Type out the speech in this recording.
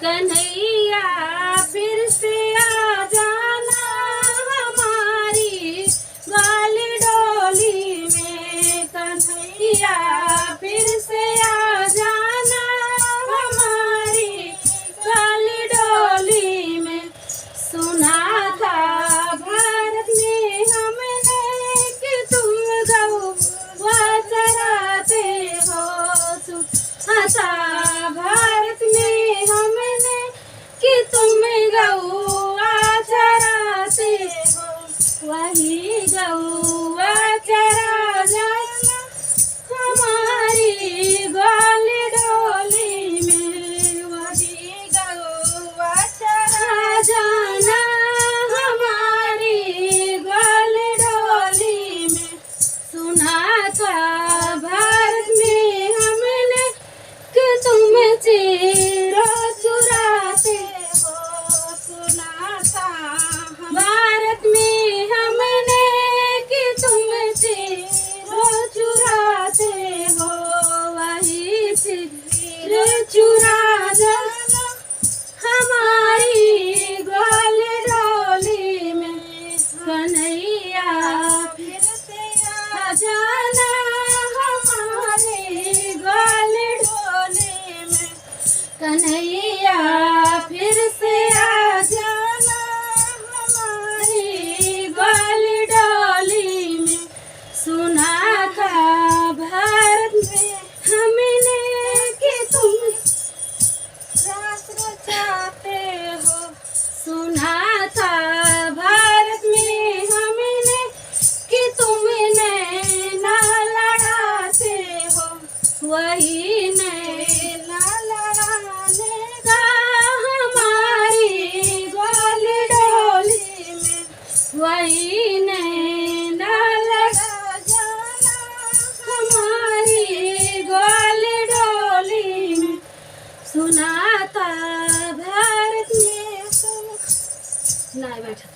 कन्हैया फिर से आ जाना हमारी ग्वाल डोली में। कन्हैया फिर से आ जाना हमारी ग्वाल डोली में। सुना था भारत में हमने कि तुम गौवा चराते हो। सुना था भारत में हमने कि तुम गौवा चराते हो। वही गौवा चरा जाना हमारी ग्वाल डोली में। वही गौवा चरा जाना हमारी ग्वाल डोली में। सुना था भारत में हमने कि तुम चीरो चुराते हो। सुना था भारत में हमने कि तुम चीरो चुराते हो। वही चीर चुरा जाना हमारी ग्वाल डोली में। कन्हैया फिर से आ जाना हमारी ग्वाल डोली में। कन्हैया फिर से आ जाना हमारी ग्वाल डोली में। सुना था भारत में हमने कि तुम राष्ट्र चाहते हो। सुना था भारत में हमने कि तुम नैना लड़ाते हो। वही नैना लड़ाने का हमारी ग्वाल डोली में। वही नैना लड़ा जाना हमारी ग्वाल डोली में। सुना था भारत में। नहीं बैठा।